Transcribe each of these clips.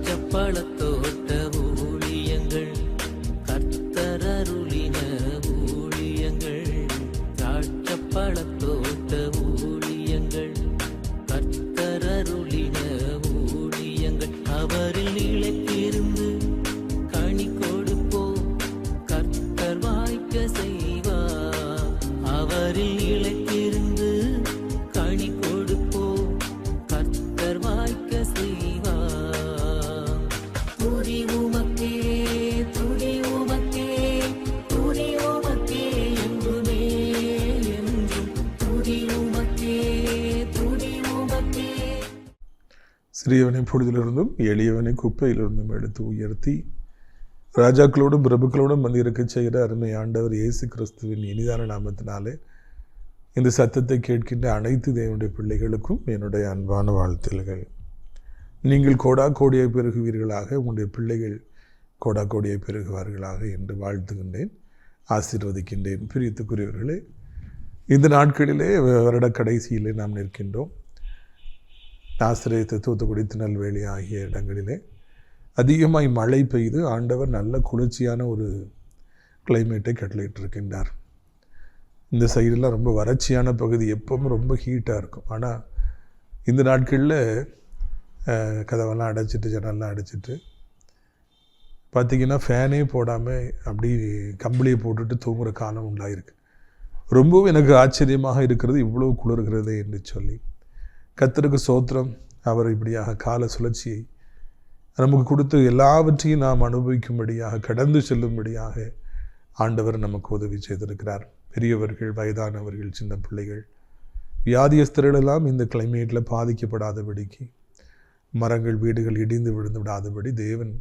திராட்சப்பழத்தோட்ட ஊழியங்கள் கர்த்தரருளின ஊழியங்கள் திராட்சப்பழத்தோட்ட ஊழியங்கள் கர்த்தரருளின ஊழியங்கள் அவரில் நிலைத்திருந்து கனி கொடுப்போம் கர்த்தர் வாய்க்க செய்வார் அவரில் நிலைத்திருந்து கனி கொடுப்போம் கர்த்தர் வாய்க்க செய்வார் துதி உமக்கே துதி உமக்கே துதி உமக்கே என்றுமே என்றும் துதி உமக்கே துதி உமக்கே. சிறியவனை பொழுதிலிருந்தும் எளியவனை குப்பையிலிருந்தும் எடுத்து உயர்த்தி ராஜாக்களோடும் பிரபுக்களோடும் வந்திருக்க செய்கிற அருமை ஆண்டவர் இயேசு கிறிஸ்துவின் இனிதான நாமத்தினாலே இந்த சத்தத்தை கேட்கின்ற அனைத்து தேவனுடைய பிள்ளைகளுக்கும் என்னுடைய அன்பான வாழ்த்துகள். நீங்கள் கோடா கோடியை பெருகுவீர்களாக, உங்களுடைய பிள்ளைகள் கோடா கோடியை பெருகுவார்களாக என்று வாழ்த்துகின்றேன், ஆசீர்வதிக்கின்றேன். பிரியத்துக்குரியவர்களே, இந்த நாட்களிலே வருட கடைசியிலே நாம் நிற்கின்றோம். ஆசிரியத்தை தூத்துக்குடி திருநெல்வேலி ஆகிய இடங்களிலே அதிகமாய் மழை பெய்து ஆண்டவர் நல்ல குளிர்ச்சியான ஒரு கிளைமேட்டை கட்டளையிட்டிருக்கின்றார். இந்த சைடெல்லாம் ரொம்ப வறட்சியான பகுதி, எப்பவும் ரொம்ப ஹீட்டாக இருக்கும். ஆனால் இந்த நாட்களில் கதவெல்லாம் அடைச்சிட்டு ஜன்னல்லாம் அடைச்சிட்டு பார்த்திங்கன்னா ஃபேனே போடாமல் அப்படி கம்பளியை போட்டுட்டு தூங்குகிற காலம் உண்டாயிருக்கு. ரொம்பவும் எனக்கு ஆச்சரியமாக இருக்கிறது, இவ்வளோ குளிர்கிறதே என்று சொல்லி. கர்த்தருக்கு ஸ்தோத்திரம். அவர் இப்படியாக கால சுழற்சியை நமக்கு கொடுத்து எல்லாவற்றையும் நாம் அனுபவிக்கும்படியாக, கடந்து செல்லும்படியாக ஆண்டவர் நமக்கு உதவி செய்திருக்கிறார். பெரியவர்கள், வயதானவர்கள், சின்ன பிள்ளைகள், வியாதியஸ்தர்களெல்லாம் இந்த கிளைமேட்டில் பாதிக்கப்படாதபடிக்கு, மரங்கள் வீடுகள் இடிந்து விழுந்து விடாதபடி தேவன்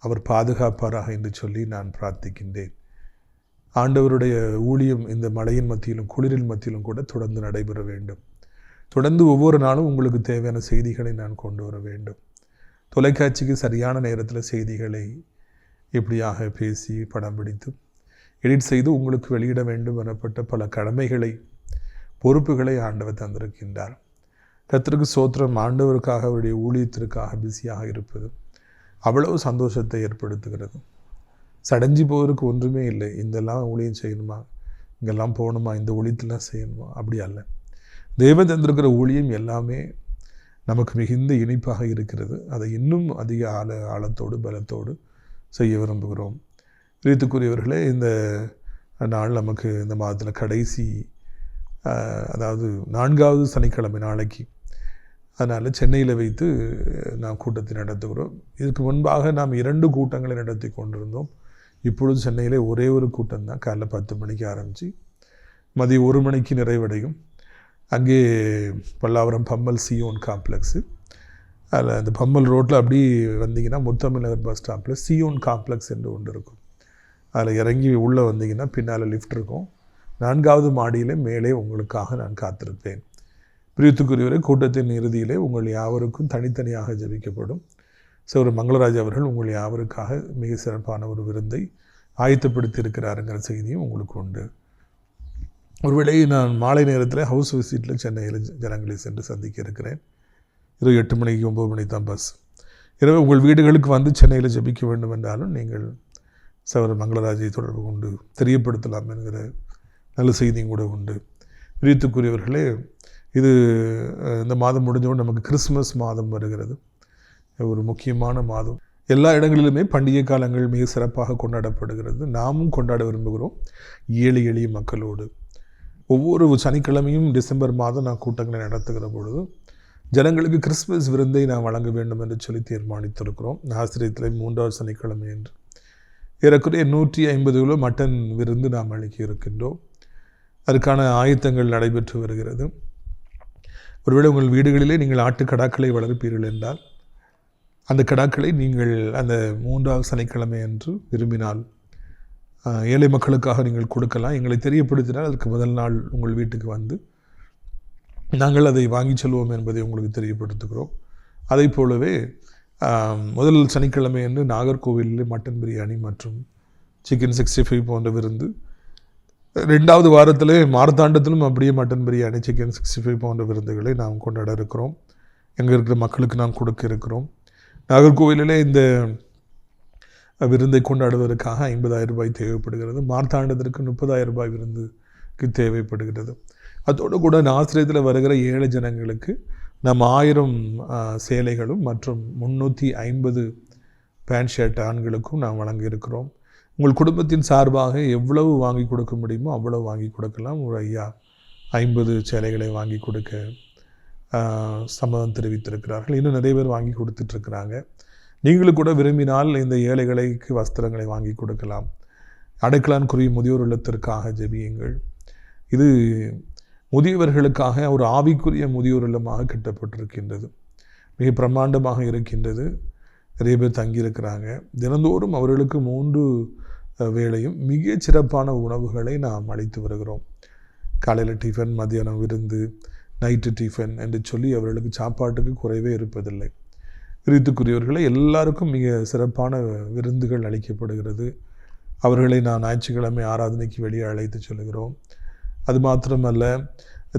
அவர் பாதுகாப்பாராக என்று சொல்லி நான் பிரார்த்திக்கின்றேன். ஆண்டவருடைய ஊழியம் இந்த மழையின் மத்தியிலும் குளிரின் மத்தியிலும் கூட தொடர்ந்து நடைபெற வேண்டும். தொடர்ந்து ஒவ்வொரு நாளும் உங்களுக்கு தேவையான செய்திகளை நான் கொண்டு வர வேண்டும். தொலைக்காட்சிக்கு சரியான நேரத்தில் செய்திகளை எப்படியாக பேசி படம் பிடித்து எடிட் செய்து உங்களுக்கு வெளியிட வேண்டும் எனப்பட்ட பல கடமைகளை, பொறுப்புகளை ஆண்டவர் தந்திருக்கின்றார். கர்த்தருக்கு ஸ்தோத்திரம். ஆண்டவருக்காக, அவருடைய ஊழியத்திற்காக பிஸியாக இருப்பது அவ்வளவு சந்தோஷத்தை ஏற்படுத்துகிறது. சடைஞ்சு போவதற்கு ஒன்றுமே இல்லை. இதெல்லாம் ஊழியம் செய்யணுமா, இங்கெல்லாம் போகணுமா, இந்த ஊழியத்தெல்லாம் செய்யணுமா, அப்படி அல்ல. தேவன் தந்திருக்கிற ஊழியம் எல்லாமே நமக்கு மிகுந்த இனிப்பாக இருக்கிறது. அதை இன்னும் அதிக ஆழத்தோடு பலத்தோடு செய்ய விரும்புகிறோம். பிரியத்துக்குரியவர்களே, இந்த நாள் நமக்கு இந்த மாதத்தில் கடைசி, அதாவது 4வது சனிக்கிழமை நாளைக்கு. அதனால் சென்னையில் வைத்து நாம் கூட்டத்தை நடத்துகிறோம். இதுக்கு முன்பாக நாம் 2 கூட்டங்களை நடத்தி கொண்டிருந்தோம். இப்பொழுது சென்னையில் ஒரே ஒரு கூட்டம் தான். காலைல 10 மணிக்கு ஆரம்பித்து மதியம் 1 மணிக்கு நிறைவடையும். அங்கே பல்லாவரம் பம்மல் சியோன் காம்ப்ளெக்ஸு, அதில் அந்த பம்மல் ரோட்டில் அப்படி வந்தீங்கன்னா முத்தமிழ் நகர் பஸ் ஸ்டாப்பில் சியோன் காம்ப்ளெக்ஸ் என்று ஒன்று இருக்கும். அதில் இறங்கி உள்ளே வந்தீங்கன்னா பின்னால் லிஃப்ட் இருக்கும். 4வது மாடியில் மேலே உங்களுக்காக நான் காத்திருப்பேன். பிரியத்துக்குரியவரை, கூட்டத்தின் இறுதியிலே உங்கள் யாவருக்கும் தனித்தனியாக ஜெபிக்கப்படும். ஒரு மங்களராஜ் அவர்கள் உங்கள் யாவருக்காக மிக சிறப்பான ஒரு விருந்தை ஆயத்தப்படுத்தி இருக்கிறாருங்கிற செய்தியும் உங்களுக்கு உண்டு. ஒருவேளை நான் மாலை நேரத்தில் ஹவுஸ் விசிட்டில் சென்னையில் ஜனங்களை சென்று சந்திக்க இருக்கிறேன். இரவு 8 மணிக்கு 9 மணிக்கு தான் பஸ். இரவு உங்கள் வீடுகளுக்கு வந்து சென்னையில் ஜெபிக்க வேண்டும் என்றாலும் நீங்கள் சகோதரர் மங்களராஜை தொடர்பு கொண்டு தெரியப்படுத்தலாம் என்கிற நல்ல செய்தியும் கூட உண்டு. பிரியத்துக்குரியவர்களே, இது இந்த மாதம் முடிஞ்சவுடன் நமக்கு கிறிஸ்மஸ் மாதம் வருகிறது. ஒரு முக்கியமான மாதம். எல்லா இடங்களிலுமே பண்டிகை காலங்கள் மிக சிறப்பாக கொண்டாடப்படுகிறது. நாமும் கொண்டாட விரும்புகிறோம் ஏழை எளிய மக்களோடு. ஒவ்வொரு சனிக்கிழமையும் டிசம்பர் மாதம் நான் கூட்டங்களை நடத்துகிற பொழுது ஜனங்களுக்கு கிறிஸ்மஸ் விருந்தை நான் வழங்க வேண்டும் என்று சொல்லி தீர்மானித்திருக்கிறோம். ஆசிரியத்தில் 3வது சனிக்கிழமை என்று ஏறக்குறைய 150 கிலோ மட்டன் விருந்து நாம் அளிக்க இருக்கின்றோம். அதற்கான ஆயத்தங்கள் நடைபெற்று வருகிறது. ஒருவேளை உங்கள் வீடுகளிலே நீங்கள் ஆட்டுக்கடாக்களை வளர்ப்பீர்கள் என்றால் அந்த கடாக்களை நீங்கள் அந்த 3வது சனிக்கிழமை அன்று விரும்பினால் ஏழை மக்களுக்காக நீங்கள் கொடுக்கலாம். எங்களை தெரியப்படுத்தினால் அதற்கு முதல் நாள் உங்கள் வீட்டுக்கு வந்து நாங்கள் அதை வாங்கி செல்வோம் என்பதை உங்களுக்கு தெரியப்படுத்துகிறோம். அதை போலவே முதல் சனிக்கிழமை அன்று நாகர்கோவிலில் மட்டன் பிரியாணி மற்றும் சிக்கன் 65 போன்ற விருந்து, 2வது வாரத்தில் மார்த்தாண்டத்திலும் அப்படியே மட்டன் பிரியாணி, சிக்கன் 65 போன்ற விருந்துகளை நாம் கொண்டாட இருக்கிறோம். எங்கே இருக்கிற மக்களுக்கு நாம் கொடுக்க இருக்கிறோம். நாகர்கோவிலிலே இந்த விருந்தை கொண்டாடுவதற்காக 50,000 ரூபாய் தேவைப்படுகிறது. மார்த்தாண்டத்திற்கு 30,000 ரூபாய் விருந்துக்கு தேவைப்படுகிறது. அதோடு கூட ஆசிரியத்தில் வருகிற 7 ஜனங்களுக்கு நாம் 1000 சேலைகளும் மற்றும் 350 பேண்ட் ஷர்ட் ஆண்களுக்கும் நாம் வழங்கியிருக்கிறோம். உங்கள் குடும்பத்தின் சார்பாக எவ்வளவு வாங்கி கொடுக்க முடியுமோ அவ்வளவு வாங்கி கொடுக்கலாம். ஒரு ஐயா 50 சேலைகளை வாங்கி கொடுக்க சம்மதம் தெரிவித்திருக்கிறார்கள். இன்னும் நிறைய பேர் வாங்கி கொடுத்துட்ருக்குறாங்க. நீங்களும் கூட விரும்பினால் இந்த ஏழைகளுக்கு வஸ்திரங்களை வாங்கி கொடுக்கலாம். அடைக்கலான்குரிய முதியோர் இல்லத்திற்காக ஜெபியுங்கள். இது முதியவர்களுக்காக ஒரு ஆவிக்குரிய முதியோர் இல்லமாக கட்டப்பட்டிருக்கின்றது. மிக பிரம்மாண்டமாக இருக்கின்றது. நிறைய பேர் தங்கியிருக்கிறாங்க. தினந்தோறும் அவர்களுக்கு 3 வேளையும் மிக சிறப்பான உணவுகளை நாம் அளித்து வருகிறோம். காலையில் டிஃபன், மதியானம் விருந்து, நைட்டு டிஃபன் என்று சொல்லி அவர்களுக்கு சாப்பாட்டுக்கு குறைவே இருப்பதில்லை. விருத்துக்குரியவர்களை எல்லாருக்கும் மிக சிறப்பான விருந்துகள் அளிக்கப்படுகிறது. அவர்களை நான் ஞாயிற்றுக்கிழமை ஆராதனைக்கு வெளியே அழைத்து சொல்லுகிறோம். அது மாத்திரமல்ல,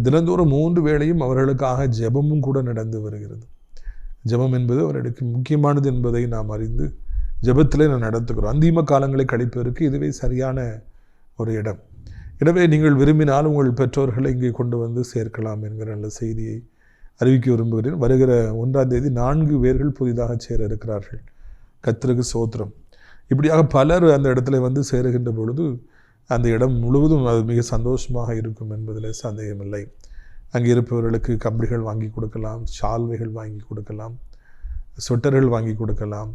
தினந்தோறும் 3 வேளையும் அவர்களுக்காக ஜெபமும் கூட நடந்து வருகிறது. ஜெபம் என்பது அவர்களுக்கு முக்கியமானது என்பதை நாம் அறிந்து ஜெபத்திலே நான் நடத்துகிறோம். அந்திம காலங்களை கழிப்பதற்கு இதுவே சரியான ஒரு இடம். எனவே நீங்கள் விரும்பினால் உங்கள் பெற்றோர்களை இங்கே கொண்டு வந்து சேர்க்கலாம் என்கிற நல்ல செய்தியை அறிவிக்க விரும்புகிறேன். வருகிற 1ஆம் தேதி 4 பேர்கள் புதிதாக சேர இருக்கிறார்கள். கர்த்தருக்கு ஸ்தோத்திரம். இப்படியாக பலர் அந்த இடத்துல வந்து சேருகின்ற பொழுது அந்த இடம் முழுவதும் அது மிக சந்தோஷமாக இருக்கும் என்பதில் சந்தேகமில்லை. அங்கே இருப்பவர்களுக்கு கம்பளிகள் வாங்கி கொடுக்கலாம், சால்வைகள் வாங்கி கொடுக்கலாம், ஸ்வெட்டர்கள் வாங்கி கொடுக்கலாம்.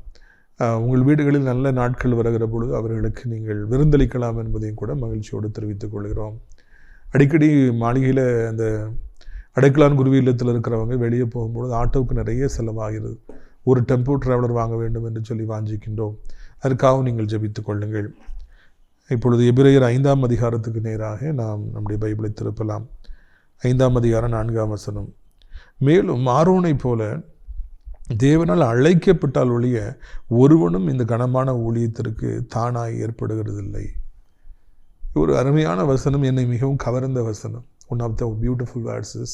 உங்கள் வீடுகளில் நல்ல நாட்கள் வருகிற பொழுது அவர்களுக்கு நீங்கள் விருந்தளிக்கலாம் என்பதையும் கூட மகிழ்ச்சியோடு தெரிவித்துக் கொள்கிறோம். அடிக்கடி மாளிகையில் அந்த அடைக்கலான்குருவி இல்லத்தில் இருக்கிறவங்க வெளியே போகும்பொழுது ஆட்டோவுக்கு நிறைய செலவாகிறது. ஒரு டெம்போ டிராவலர் வாங்க வேண்டும் என்று சொல்லி வாஞ்சிக்கின்றோம். அதற்காகவும் நீங்கள் ஜெபித்துக் கொள்ளுங்கள். இப்பொழுது எபிரேயர் 5ஆம் அதிகாரத்துக்கு நேராக நாம் நம்முடைய பைபிளை திருப்பலாம். 5ஆம் அதிகாரம் 4ஆம் வசனம். மேலும் ஆரோனை போல தேவனால் அழைக்கப்பட்டால் ஒழிய ஒருவனும் இந்த கனமான ஊழியத்திற்கு தானாய் ஏற்படுகிறதில்லை. ஒரு அருமையான வசனம், என்னை மிகவும் கவர்ந்த வசனம். One of the beautiful verses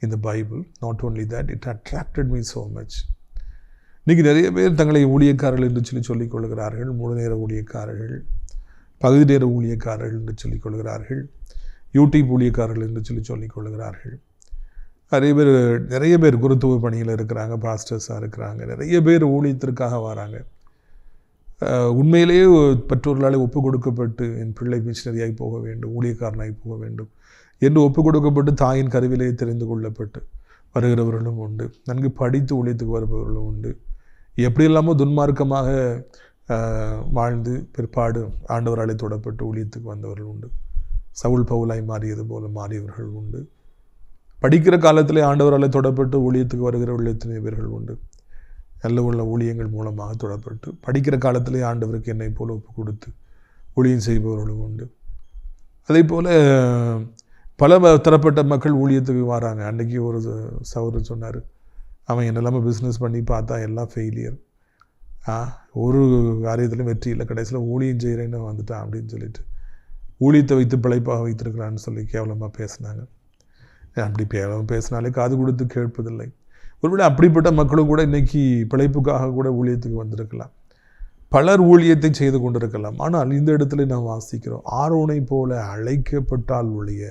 in the Bible. Not only that, it attracted me so much. இன்றைக்கி நிறைய பேர் தங்களை ஊழியக்காரர்கள் என்று சொல்லிக் கொள்கிறார்கள். முழு நேர ஊழியக்காரர்கள், பகுதி நேர ஊழியக்காரர்கள் என்று சொல்லிக் கொள்கிறார்கள், யூடியூப் ஊழியக்காரர்கள் என்று சொல்லிக் கொள்கிறார்கள். நிறைய பேர் குருத்துவ பணியில் இருக்கிறாங்க, பாஸ்டர்ஸாக இருக்கிறாங்க. நிறைய பேர் ஊழியத்திற்காக வராங்க. உண்மையிலேயே பெற்றோர்களால் ஒப்பு கொடுக்கப்பட்டு என் பிள்ளை மிஷனரியாகி போக வேண்டும், ஊழியக்காரனாகி போக வேண்டும் என்று ஒப்பு கொடுக்கப்பட்டு தாயின் கருவிலேயே தெரிந்து கொள்ளப்பட்டு வருகிறவர்களும் உண்டு. நன்கு படித்து ஊழியத்துக்கு வருபவர்களும் உண்டு. எப்படி இல்லாமல் துன்மார்க்கமாக வாழ்ந்து பிற்பாடு ஆண்டவராலே தொடப்பட்டு ஊழியத்துக்கு வந்தவர்கள் உண்டு. சவுல் பவுலாய் மாறியது போல மாறியவர்கள் உண்டு. படிக்கிற காலத்திலே ஆண்டவராலே தொடப்பட்டு ஊழியத்துக்கு வருகிறவர்கள் எத்தனை பேர்கள் உண்டு. நல்ல உள்ள ஊழியங்கள் மூலமாக தொடப்பட்டு படிக்கிற காலத்திலே ஆண்டவருக்கு என்னை போல ஒப்பு கொடுத்து ஊழியம் செய்பவர்களும் உண்டு. அதே போல் பல தரப்பட்ட மக்கள் ஊழியத்துக்கு வராங்க. அன்றைக்கி ஒரு சகோதரர் சொன்னார், அவன் என்னெல்லாமல் பிஸ்னஸ் பண்ணி பார்த்தா எல்லாம் ஃபெயிலியர், ஒரு காரியத்திலும் வெற்றி இல்லை, கடைசியில் ஊழியம் செய்கிறேன்னு வந்துட்டான் அப்படின்னு சொல்லிட்டு ஊழியத்தை வைத்து பிழைப்பாக வைத்திருக்கிறான்னு சொல்லி கேவலமாக பேசினாங்க. அப்படி கேவலமாக பேசினாலே காது கொடுத்து கேட்பதில்லை. ஒருவேளை அப்படிப்பட்ட மக்களும் கூட இன்றைக்கி பிழைப்புக்காக கூட ஊழியத்துக்கு வந்திருக்கலாம். பலர் ஊழியத்தை செய்து கொண்டிருக்கலாம். ஆனால் இந்த இடத்துல நாம் வாசிக்கிறோம், ஆரோனை போல அழைக்கப்பட்டால் ஒழிய,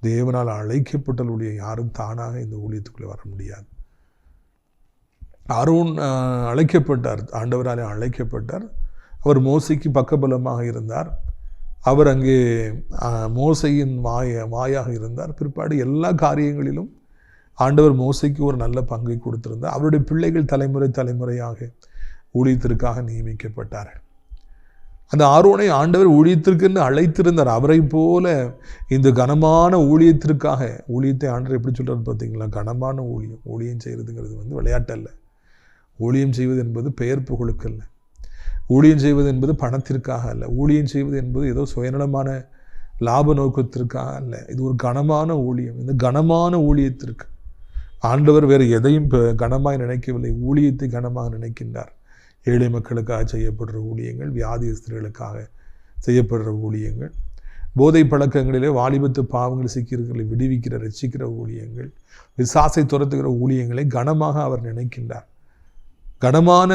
தேவனால் அழைக்கப்பட்டால் ஒழிய யாரும் தானாக இந்த ஊழியத்துக்குள்ளே வர முடியாது. ஆரோன் அழைக்கப்பட்டார், ஆண்டவராலே அழைக்கப்பட்டார். அவர் மோசைக்கு பக்கபலமாக இருந்தார். அவர் அங்கே மோசையின் வாயாக இருந்தார். பிற்பாடு எல்லா காரியங்களிலும் ஆண்டவர் மோசைக்கு ஒரு நல்ல பங்கை கொடுத்திருந்தார். அவருடைய பிள்ளைகள் தலைமுறையாக ஊழியத்திற்காக நியமிக்கப்பட்டார்கள். அந்த ஆரோனை ஆண்டவர் ஊழியத்திற்குன்னு அழைத்திருந்தார். அவரை போல இந்த கனமான ஊழியத்திற்காக, ஊழியத்தை ஆண்டவர் எப்படி சொல்கிறார் பார்த்தீங்களா? கனமான ஊழியம் செய்கிறதுங்கிறது விளையாட்டு அல்ல. ஊழியம் செய்வது என்பது பெயர் புகழுக்கு அல்ல. ஊழியம் செய்வது என்பது பணத்திற்காக அல்ல. ஊழியம் செய்வது என்பது ஏதோ சுயநலமான லாப நோக்கத்திற்காக அல்ல. இது ஒரு கனமான ஊழியம். இந்த கனமான ஊழியத்திற்கு ஆண்டவர் வேறு எதையும் கனமாய் நினைக்கவில்லை. ஊழியத்தை கனமாக நினைக்கின்றார். ஏழை மக்களுக்காக செய்யப்படுற ஊழியங்கள், வியாதிஸ்தர்களுக்காக செய்யப்படுற ஊழியங்கள், போதை பழக்கங்களிலே வாலிபத்து பாவங்கள் சிக்கிறவர்களை விடுவிக்கிற ரட்சிக்கிற ஊழியங்கள், விசாசை துரத்துகிற ஊழியங்களை கனமாக அவர் நினைக்கின்றார். கனமான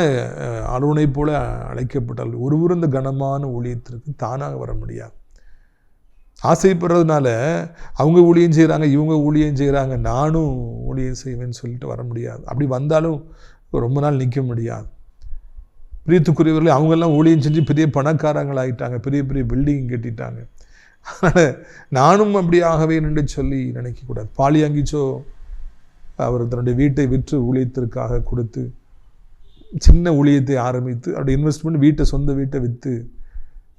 ஆரோனை போல அழைக்கப்பட்டால் ஒருவரும் இந்த கனமான ஊழியத்திற்கு தானாக வர முடியாது. ஆசைப்படுறதுனால அவங்க ஊழியம் செய்கிறாங்க, இவங்க ஊழியம் செய்கிறாங்க, நானும் ஊழியம் செய்வேன்னு சொல்லிட்டு வர முடியாது. அப்படி வந்தாலும் ரொம்ப நாள் நிற்க முடியாது. பிரியத்துக்குரியவர்களே, அவங்கெல்லாம் ஊழியம் செஞ்சு பெரிய பணக்காரங்களாகிட்டாங்க, பெரிய பெரிய பில்டிங் கட்டிட்டாங்க. அதனால் நானும் அப்படி ஆகவே என்று சொல்லி நினைக்கக்கூடாது. பாலியாங்கிச்சோ அவர் தன்னுடைய வீட்டை விற்று ஊழியத்திற்காக கொடுத்து சின்ன ஊழியத்தை ஆரம்பித்து அப்படி இன்வெஸ்ட்மெண்ட் வீட்டை சொந்த வீட்டை விற்று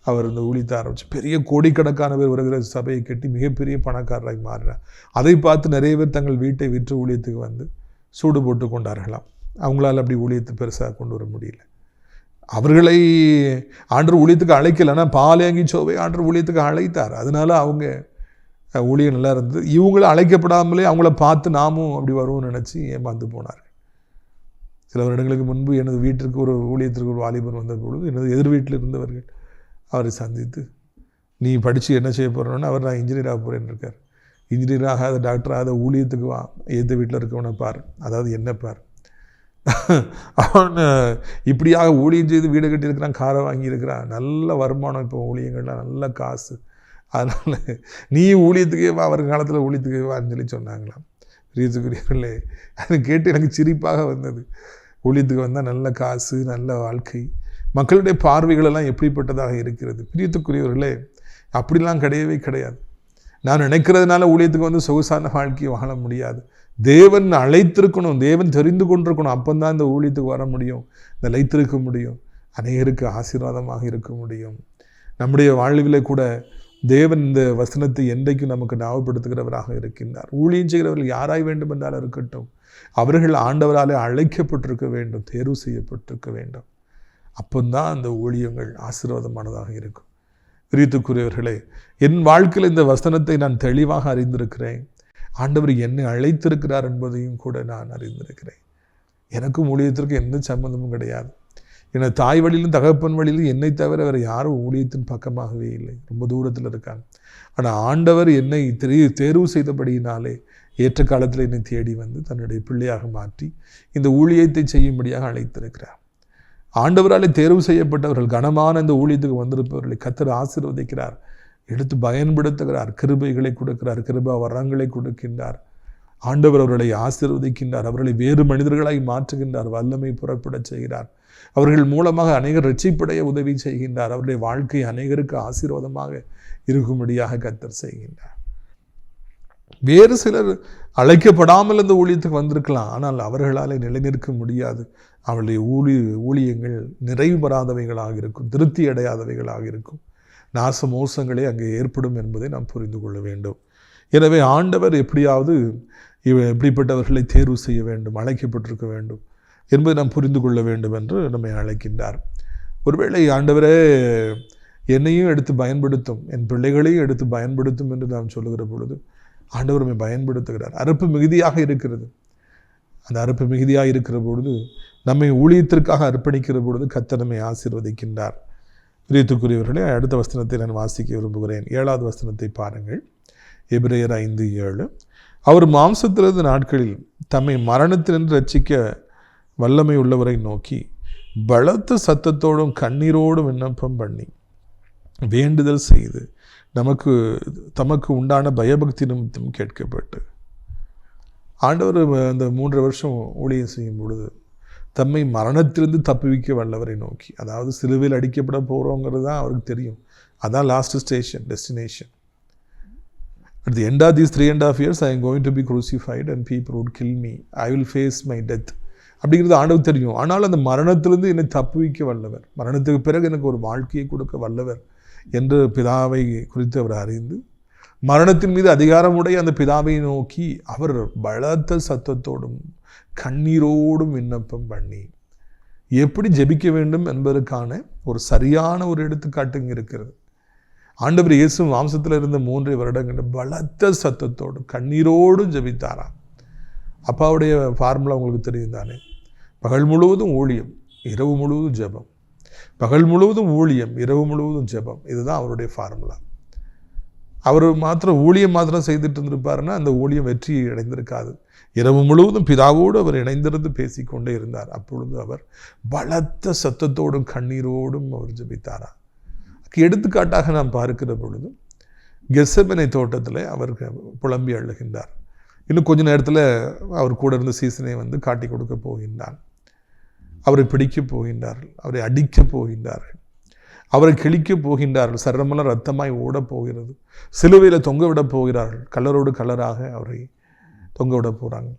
அவர் இந்த ஊழியத்தை ஆரம்பித்து பெரிய கோடிக்கணக்கான பேர் வருகிற சபையை கட்டி மிகப்பெரிய பணக்காரராக மாறினார். அதை பார்த்து நிறைய பேர் தங்கள் வீட்டை விற்று ஊழியத்துக்கு வந்து சூடு போட்டு கொண்டார்களாம். அவங்களால் அப்படி ஊழியத்தை பெருசாக கொண்டு வர முடியல. அவர்களை ஆண்டவர் ஊழியத்துக்கு அழைக்கல, ஆனால் பாலியாங்கிச்சோவை ஆண்டவர் ஊழியத்துக்கு அழைத்தார். அதனால அவங்க ஊழியம் நல்லா இருந்தது. இவங்களும் அழைக்கப்படாமலே அவங்கள பார்த்து நாமும் அப்படி வருவோம்னு நினச்சி ஏமாந்து போனார்கள். சில வருடங்களுக்கு முன்பு எனது வீட்டிற்கு ஒரு ஊழியத்திற்கு ஒரு வாலிபர் வந்த பொழுது எனது எதிர் வீட்டில் இருந்தவர்கள் அவரை சந்தித்து, நீ படித்து என்ன செய்ய போகிறோன்னு, அவர் நான் இன்ஜினியர் ஆக போகிறேன்னு இருக்கார். இன்ஜினியர் ஆகாத டாக்டர் ஆகாத ஊழியத்துக்கு வா, எதிர்த்த வீட்டில் இருக்கவனை பார், அதாவது என்ன பார். அவன் இப்படியாக ஊழியம் செய்து வீடு கட்டியிருக்கிறான், காரை வாங்கியிருக்கிறான், நல்ல வருமானம், இப்போ ஊழியங்கள்லாம் நல்ல காசு. அதனால் நீ ஊழியத்துக்கே வா, அவர் காலத்தில் ஊழியத்துக்கே வான்னு சொல்லி சொன்னாங்களாம். பிரியத்துக்குரியவர்களே, அதை கேட்டு எனக்கு சிரிப்பாக வந்தது. ஊழியத்துக்கு வந்தால் நல்ல காசு, நல்ல வாழ்க்கை, மக்களுடைய பார்வைகளெல்லாம் எப்படிப்பட்டதாக இருக்கிறது. பிரியத்துக்குரியவர்களே, அப்படிலாம் கிடையவே கிடையாது. நான் நினைக்கிறதுனால ஊழியத்துக்கு வந்து சொகுசான வாழ்க்கையை வாழ முடியாது. தேவன் அழைத்திருக்கணும், தேவன் தெரிந்து கொண்டிருக்கணும். அப்போந்தான் இந்த ஊழியத்துக்கு வர முடியும், நிலைத்திருக்க முடியும், அநேகருக்கு ஆசீர்வாதமாக இருக்க முடியும். நம்முடைய வாழ்விலே கூட தேவன் இந்த வசனத்தை என்றைக்கும் நமக்கு ஞாபகப்படுத்துகிறவராக இருக்கின்றார். ஊழியம் செய்கிறவர்கள் யாராய் வேண்டும் என்றால் இருக்கட்டும், அவர்கள் ஆண்டவராலே அழைக்கப்பட்டிருக்க வேண்டும், தேர்வு செய்யப்பட்டிருக்க வேண்டும். அப்போந்தான் அந்த ஊழியங்கள் ஆசீர்வாதமானதாக இருக்கும். பிரியத்துக்குரியவர்களே, என் வாழ்க்கையில் இந்த வசனத்தை நான் தெளிவாக அறிந்திருக்கிறேன். ஆண்டவர் என்னை அழைத்திருக்கிறார் என்பதையும் கூட நான் அறிந்திருக்கிறேன். எனக்கும் ஊழியத்திற்கு எந்த சம்பந்தமும் கிடையாது. என தாய் வழியிலும் தகப்பன் வழியிலும் என்னை தவிர வேறு யாரும் ஊழியத்தின் பக்கமாகவே இல்லை, ரொம்ப தூரத்தில் இருக்காங்க. ஆனால் ஆண்டவர் என்னை தேர்வு செய்தபடியினாலே ஏற்ற காலத்தில் என்னை தேடி வந்து தன்னுடைய பிள்ளையாக மாற்றி இந்த ஊழியத்தை செய்யும்படியாக அழைத்திருக்கிறார். ஆண்டவராலே தேர்வு செய்யப்பட்டவர்கள், கனமான இந்த ஊழியத்துக்கு வந்திருப்பவர்களை கர்த்தர் ஆசீர்வதிக்கிறார், எடுத்து பயன்படுத்துகிறார், கிருபைகளை கொடுக்கிறார், கிருபா வரங்களை கொடுக்கின்றார். ஆண்டவர் அவர்களை ஆசீர்வதிக்கின்றார், அவர்களை வேறு மனிதர்களாய் மாற்றுகின்றார், வல்லமை புறப்பட செய்கிறார். அவர்கள் மூலமாக அநேகர் ரட்சிப்படைய உதவி செய்கின்றார். அவருடைய வாழ்க்கை அநேகருக்கு ஆசீர்வாதமாக இருக்கும்படியாக கர்த்தர் செய்கின்றார். வேறு சிலர் அழைக்கப்படாமல் அந்த ஊழியத்துக்கு வந்திருக்கலாம், ஆனால் அவர்களால் நிலைநிற்க முடியாது. அவருடைய ஊழியங்கள் நிறைவு பெறாதவைகளாக இருக்கும், திருப்தி அடையாதவைகளாக இருக்கும், நாச மோசங்களே அங்கே ஏற்படும் என்பதை நாம் புரிந்து கொள்ள வேண்டும். எனவே ஆண்டவர் எப்படியாவது எப்படிப்பட்டவர்களை தேர்வு செய்ய வேண்டும், அழைக்கப்பட்டிருக்க வேண்டும் என்பதை நாம் புரிந்து கொள்ள வேண்டும் என்று நம்மை அழைக்கின்றார். ஒருவேளை ஆண்டவரே என்னையும் எடுத்து பயன்படுத்தும், என் பிள்ளைகளையும் எடுத்து பயன்படுத்தும் என்று நாம் சொல்லுகிற பொழுது ஆண்டவர் நம்மை பயன்படுத்துகிறார். அறுப்பு மிகுதியாக இருக்கிறது. அந்த அறுப்பு மிகுதியாக இருக்கிற பொழுது நம்மை ஊழியத்திற்காக அர்ப்பணிக்கிற பொழுது கர்த்தர் நம்மை ஆசீர்வதிக்கின்றார். பிரியத்துக்குரியவர்களே, அடுத்த வசனத்தை நான் வாசிக்க விரும்புகிறேன். 7வது வசனத்தை பாருங்கள். எபிரேயர் 5:7. அவர் மாம்சத்திலிருந்த நாட்களில் தம்மை மரணத்திலிருந்து ரட்சிக்க வல்லமை உள்ளவரை நோக்கி பலத்த சத்தத்தோடும் கண்ணீரோடும் விண்ணப்பம் பண்ணி வேண்டுதல் செய்து தமக்கு உண்டான பயபக்தி நிமித்தம் கேட்கப்பட்டு. ஆண்டவர் அந்த 3 வருஷம் ஊழியம் செய்யும் பொழுது தம்மை மரணத்திலிருந்து தப்புவிக்க வல்லவரை நோக்கி, அதாவது சிலுவையில் அடிக்கப்பட போகிறோங்கிறது தான் அவருக்கு தெரியும். அதான் last station, destination. At the end of these 3.5 years, I am going to be crucified and people would kill me. I will face my death. அப்படிங்கிறது ஆண்டவர் தெரியும். ஆனால் அந்த மரணத்திலிருந்து என்னை தப்புவிக்க வல்லவர், மரணத்துக்கு பிறகு எனக்கு ஒரு வாழ்க்கையை கொடுக்க வல்லவர் என்று பிதாவை குறித்து அவர் அறிந்து மரணத்தின் மீது அதிகாரமுடைய அந்த பிதாவை நோக்கி அவர் பலத்த சத்தத்தோடும் கண்ணீரோடும் விண்ணப்பம் பண்ணி எப்படி ஜெபிக்க வேண்டும் என்பதற்கான ஒரு சரியான ஒரு எடுத்துக்காட்டு இங்கே இருக்கிறது. ஆண்டவர் இயேசு மாம்சத்தில் இருந்த 3 வருடங்கள் பலத்த சத்தத்தோடு கண்ணீரோடும் ஜெபித்தாராம். அப்பாவுடைய ஃபார்முலா உங்களுக்கு தெரியும் தானே? பகல் முழுவதும் ஊழியம், இரவு முழுவதும் ஜெபம். பகல் முழுவதும் ஊழியம், இரவு முழுவதும் ஜெபம். இதுதான் அவருடைய ஃபார்முலா. அவர் மாத்திரம் ஊழியம் மாத்திரம் செய்துட்டு இருந்திருப்பாருன்னா அந்த ஊழியம் வெற்றி அடைந்திருக்காது. இரவு முழுவதும் பிதாவோடு அவர் இணைந்திருந்து பேசிக்கொண்டே இருந்தார். அப்பொழுது அவர் பலத்த சத்தத்தோடும் கண்ணீரோடும் அவர் ஜெபித்தாரா. எடுத்துக்காட்டாக நாம் பார்க்கிற பொழுது கெத்செமனே தோட்டத்தில் அவர் புலம்பி அழுகின்றார். இன்னும் கொஞ்ச நேரத்தில் அவர் கூட இருந்த சீசனை காட்டி கொடுக்க போகின்றார். அவரை பிடிக்கப் போகின்றார்கள், அவரை அடிக்கப் போகின்றார்கள், அவரை கிழிக்கப் போகின்றார்கள். சரமெல்லாம் ரத்தமாய் ஓடப் போகிறது. சிலுவையில் தொங்க விட போகிறார்கள். கலரோடு கலராக அவரை தொங்க விட போகிறாங்க.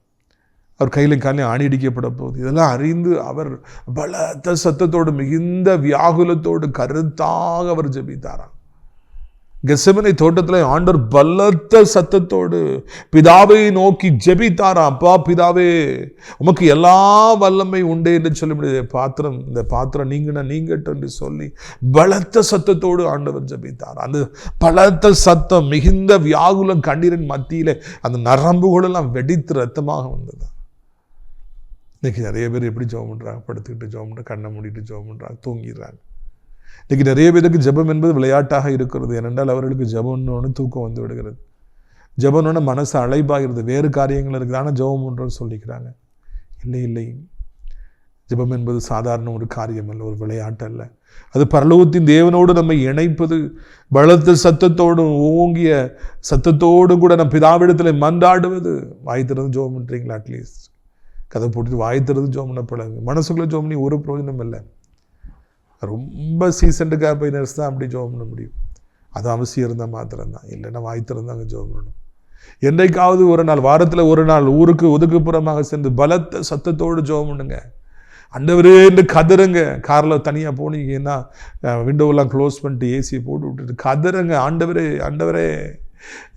அவர் கையில் காலையும் ஆணி அடிக்கப்பட போகுது. இதெல்லாம் அறிந்து அவர் பலத்த சத்தத்தோடு மிகுந்த வியாகுலத்தோடு கருத்தாக அவர் ஜெபித்தாராம். கெத்செமனே தோட்டத்தில் ஆண்டவர் பலத்த சத்தத்தோடு பிதாவை நோக்கி ஜெபித்தாராம். அப்பா பிதாவே, உமக்கு எல்லா வல்லமை உண்டே என்று சொல்ல முடியாது. இந்த பாத்திரம் நீங்கட்டும் என்று சொல்லி பலத்த சத்தத்தோடு ஆண்டவர் ஜெபித்தார். அந்த பலத்த சத்தம் மிகுந்த வியாகுலம் கண்ணீரின் மத்தியிலே அந்த நரம்புகளெல்லாம் வெடித்து ரத்தமாக வந்தது. இன்னைக்கு நிறைய பேர் எப்படி ஜெபம் பண்ணுறாங்க? படுத்துக்கிட்டு ஜெபம் பண்ணுறாங்க, கண்ணை மூடிட்டு ஜெபம் பண்ணுறாங்க, தூங்கிடுறாங்க. இன்றைக்கி நிறைய பேருக்கு ஜெபம் என்பது விளையாட்டாக இருக்கிறது. ஏனென்றால் அவர்களுக்கு ஜெபம்னு தூக்கம் வந்து விடுகிறது. ஜெபம்னு மனசு அலைபாகிறது, வேறு காரியங்கள் இருக்குது, ஆனால் ஜெபம் பண்ணுறோன்னு சொல்லிக்கிறாங்க. இல்லை, ஜெபம் என்பது சாதாரண ஒரு காரியம் அல்ல, ஒரு விளையாட்டு அல்ல. அது பரலோகத்தின் தேவனோடு நம்மை இணைப்பது. பலத்த சத்தத்தோடும் ஓங்கிய சத்தத்தோடும் கூட நம் பிதாவிடத்தில் மன்றாடுவது. வாய் திறந்து ஜெபம் பண்ணுறீங்களா? அட்லீஸ்ட் கதை போட்டுட்டு வாய் திறந்து ஜெபம் பண்ண பழகு. மனசுக்குள்ளே ஜெபம் பண்ணி ஒரு பிரயோஜனம் இல்லை. ரொம்ப சீசன்டு கேம்பைனர்ஸ் தான் அப்படி ஜெபம் பண்ண முடியும். அது அவசியம் இருந்தால் மாத்திரம்தான். இல்லைன்னா வாய் திறந்தாங்க ஜெபம் பண்ணணும். என்றைக்காவது ஒரு நாள், வாரத்தில் ஒரு நாள் ஊருக்கு ஒதுக்குப்புறமாக சென்று பலத்த சத்தத்தோடு ஜெபம் பண்ணுங்க. ஆண்டவரே என்று கதறுங்க. காரில் தனியாக போனீங்கன்னா விண்டோவெல்லாம் க்ளோஸ் பண்ணிட்டு ஏசியை போட்டு விட்டுட்டு கதறுங்க. ஆண்டவரே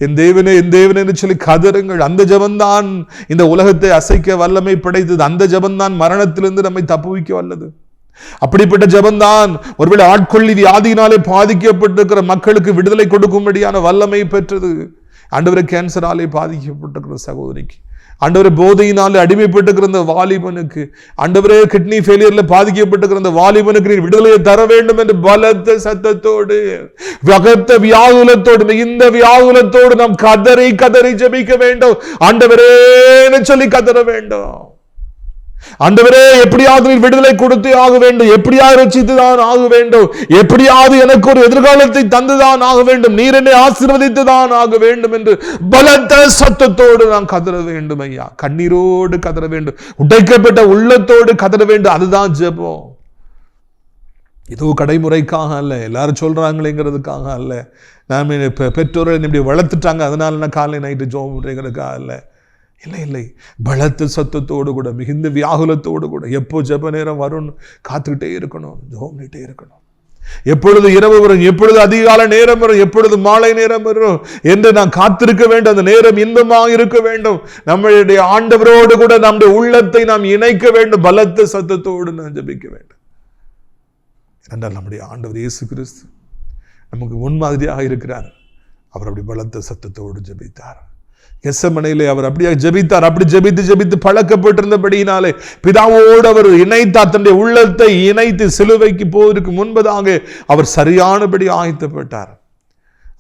என் தேவனேன்னு சொல்லி கதறுங்கள். அந்த ஜெபந்தான் இந்த உலகத்தை அசைக்க வல்லமை படைத்தது. அந்த ஜெபந்தான் மரணத்திலிருந்து நம்மை தப்புவிக்க வல்லது. அப்படிப்பட்ட ஜெபந்தான் ஒருவேளை ஆட்கொள்ளி வியாதியினாலே பாதிக்கப்பட்டிருக்கிற மக்களுக்கு விடுதலை கொடுக்கும்படியான வல்லமை பெற்றது. ஆண்டவரே கேன்சராலே பாதிக்கப்பட்டிருக்கிற சகோதரிக்கு, ஆண்டவரே போதையினாலே அடிமைப்பட்டிருக்கிற இந்த வாலிபனுக்கு, ஆண்டவரே கிட்னி ஃபெயிலியர்ல பாதிக்கப்பட்டிருக்கிற இந்த வாலிபனுக்கு நீர் விடுதலையை தர வேண்டும் என்று பலத்த சத்தத்தோடு வகத்த வியாகுலத்தோடு மிகுந்த வியாகுலத்தோடு நாம் கதறி ஜெபிக்க வேண்டும். ஆண்டவரேன்னு சொல்லி கதற வேண்டும். ஆண்டவரே, எப்படியாவது நீர் விடுதலை கொடுத்தே ஆக வேண்டும், எப்படியாவது ரட்சித்துதான் ஆக வேண்டும், எப்படியாவது எனக்கு ஒரு எதிர்காலத்தை தந்துதான் ஆக வேண்டும், நீர் என்னை ஆசீர்வதித்துதான் ஆக வேண்டும் என்று பலத்த சத்தத்தோடு நாம் கதற வேண்டும். ஐயா, கண்ணீரோடு கதற வேண்டும், உடைக்கப்பட்ட உள்ளத்தோடு கதற வேண்டும். அதுதான் ஜெபம். இதோ கடைமுறைக்காக அல்ல, எல்லாரும் சொல்றாங்களேங்கிறதுக்காக அல்ல, நாம பெற்றோர்கள் இப்படி வளர்த்துட்டாங்க அதனால நான் காலை நைட்டு ஜெபம் பண்றேங்கிறதுக்காக அல்ல. இல்லை, பலத்த சத்தத்தோடு கூட மிகுந்த வியாகுலத்தோடு கூட எப்போ ஜெப நேரம் வரும்னு காத்துக்கிட்டே இருக்கணும், ஜெபம் பண்ணிட்டே இருக்கணும். எப்பொழுது இரவு வரும், எப்பொழுது அதிகாலை நேரம் வரும், எப்பொழுது மாலை நேரம் வரும் என்று நான் காத்திருக்க வேண்டும். அந்த நேரம் இன்பமாக இருக்க வேண்டும். நம்மளுடைய ஆண்டவரோடு கூட நம்முடைய உள்ளத்தை நாம் இணைக்க வேண்டும். பலத்த சத்தத்தோடு நாம் ஜெபிக்க வேண்டும். என்றால் நம்முடைய ஆண்டவர் இயேசு கிறிஸ்து நமக்கு முன்மாதிரியாக இருக்கிறார். அவர் அப்படி பலத்த சத்தத்தோடு ஜெபித்தார். கெத்செமனேயிலே அவர் அப்படியே ஜெபித்தார். அப்படி ஜெபித்து பழக்கப்பட்டிருந்தபடியினாலே பிதாவோடு அவர் இணைத்தார். தன்னுடைய உள்ளத்தை இணைத்து சிலுவைக்கு போவதற்கு முன்பதாக அவர் சரியானபடி ஆயத்தப்பட்டார்.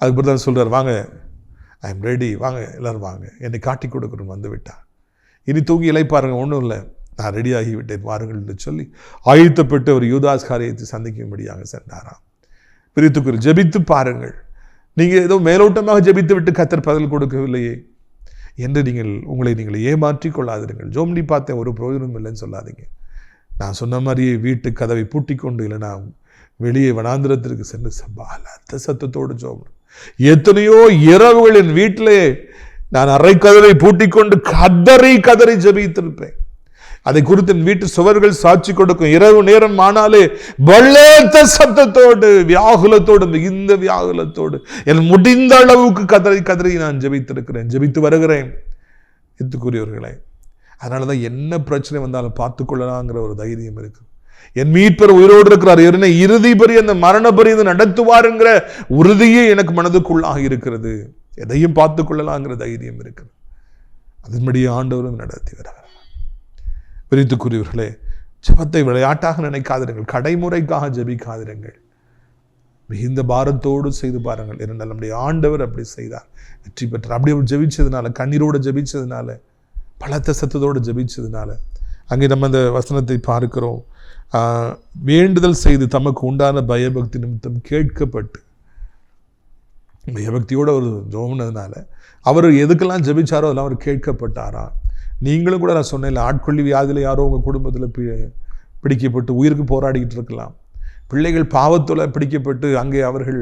அதுக்கு தான் சொல்றார், வாங்க, ஐ எம் ரெடி, வாங்க எல்லாரும் வாங்க, என்னை காட்டி கொடுக்கணும் வந்து விட்டார். இனி தூங்கி இளைப்பாருங்க, ஒன்றும் இல்லை, நான் ரெடி ஆகிவிட்டேன் வாருங்கள் என்று சொல்லி ஆயத்தப்பட்டு அவர் யூதாஸ் காரியத்தை சந்திக்கும்படியாக சென்றாராம். பிரித்துக்குரிய ஜெபித்து பாருங்கள். நீங்கள் ஏதோ மேலோட்டமாக ஜெபித்து விட்டு கர்த்தர் பதில் கொடுக்கவில்லையே என்று உங்களை ஏமாற்றிக் கொள்ளாதீர்கள். ஜோம்னி பார்த்தேன், ஒரு பிரயோஜனம் இல்லைன்னு சொல்லாதீங்க. நான் சொன்ன மாதிரியே வீட்டு கதவை பூட்டி கொண்டு, இல்லை நான் வெளியே வனாந்திரத்திற்கு சென்று பலத்த சத்தத்தோடு ஜோம். எத்தனையோ இரவுகள் என் வீட்டிலே நான் அறை கதவை பூட்டி கொண்டு கதறி ஜெபித்திருப்பேன். அதை குறித்து என் வீட்டு சுவர்கள் சாட்சி கொடுக்கும். இரவு நேரம் ஆனாலே பலத்த சத்தத்தோடு வியாகுலத்தோடு மிகுந்த வியாகுலத்தோடு என் முடிந்த அளவுக்கு கதறி நான் ஜெபித்திருக்கிறேன், ஜெபித்து வருகிறேன். எத்துக்குரியவர்களே, அதனாலதான் என்ன பிரச்சனை வந்தாலும் பார்த்துக்கொள்ளலாங்கிற ஒரு தைரியம் இருக்கு. என் மீட்பர் உயிரோடு இருக்கிறார், என்னை இறுதி பரியந்த அந்த மரண பரியந்த நடத்துவாருங்கிற உறுதியே எனக்கு மனதுக்குள்ளாக இருக்கிறது. எதையும் பார்த்துக்கொள்ளலாங்கிற தைரியம் இருக்குது. அதன்படி ஆண்டவரும் நடத்தி வருகிறார். பிரித்துக்குரியவர்களே, ஜெபத்தை விளையாட்டாக நினைக்காதிருங்கள், கடைமுறைக்காக ஜெபிக்காதிருங்கள். மிகுந்த பாரத்தோடு செய்து பாருங்கள். இரண்டால் நம்முடைய ஆண்டவர் அப்படி செய்தார், வெற்றி பெற்றார். அப்படி அவர் ஜெபிச்சதுனால, கண்ணீரோடு ஜெபிச்சதுனால, பலத்த சத்தத்தோடு ஜெபிச்சதுனால, அங்கே நம்ம அந்த வசனத்தை பார்க்கிறோம். வேண்டுதல் செய்து தமக்கு உண்டான பயபக்தி நிமித்தம் கேட்கப்பட்டு, பயபக்தியோடு அவர் ஜோம்னதுனால அவர் எதுக்கெல்லாம் ஜெபிச்சாரோ அதெல்லாம் அவர் கேட்கப்பட்டாரா. நீங்களும் கூட நான் சொன்னேன், ஆட்கொள்ளி வியாதியில் யாரோ உங்கள் குடும்பத்தில் பிடிக்கப்பட்டு உயிருக்கு போராடிக்கிட்டு இருக்கலாம். பிள்ளைகள் பாவத்தில் பிடிக்கப்பட்டு அங்கே அவர்கள்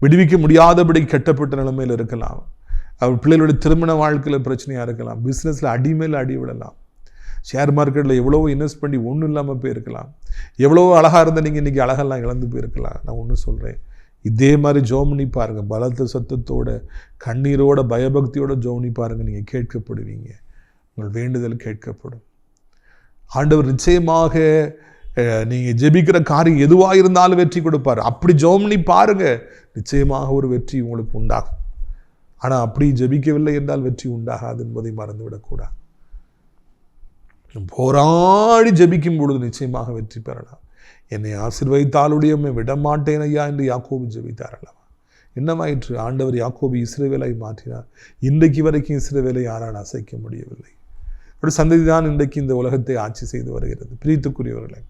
விடுவிக்க முடியாதபடி கெட்டப்பட்ட நிலைமையில் இருக்கலாம். அவர் பிள்ளைகளுடைய திருமண வாழ்க்கையில் பிரச்சனையாக இருக்கலாம். பிஸ்னஸில் அடிமேல் அடி விடலாம். ஷேர் மார்க்கெட்டில் எவ்வளவோ இன்வெஸ்ட் பண்ணி ஒன்றும் இல்லாமல் போயிருக்கலாம். எவ்வளவோ அழகாக இருந்தால் நீங்கள் இன்றைக்கி அழகெல்லாம் இழந்து போயிருக்கலாம். நான் ஒன்று சொல்கிறேன், இதே மாதிரி ஜோம்னி பாருங்கள், பலத்த சத்தத்தோட கண்ணீரோட பயபக்தியோட ஜோம்னி பாருங்கள், நீங்கள் கேட்கப்படுவீங்க, உங்கள் வேண்டுதல் கேட்கப்படும். ஆண்டவர் நிச்சயமாக நீங்கள் ஜெபிக்கிற காரியம் எதுவாக இருந்தாலும் வெற்றி கொடுப்பார். அப்படி ஜோம்னி பாருங்கள், நிச்சயமாக ஒரு வெற்றி உங்களுக்கு உண்டாகும். ஆனால் அப்படி ஜெபிக்கவில்லை என்றால் வெற்றி உண்டாகாது என்பதை மறந்துவிடக்கூடாது. போராடி ஜெபிக்கும் பொழுது நிச்சயமாக வெற்றி பெறலாம். என்னை ஆசீர்வதித்தாலுடைய விடமாட்டேன் ஐயா என்று யாக்கோபு ஜெபித்தார் அல்லவா. என்னவாயிற்று? ஆண்டவர் யாக்கோபு இஸ்ரவேலை மாற்றினார். இன்றைக்கு வரைக்கும் இஸ்ரவேலை யாரால் அசைக்க முடியவில்லை. ஒரு சந்ததி தான் இன்றைக்கு இந்த உலகத்தை ஆட்சி செய்து வருகிறது. பிரியத்துக்குரியவர்களே,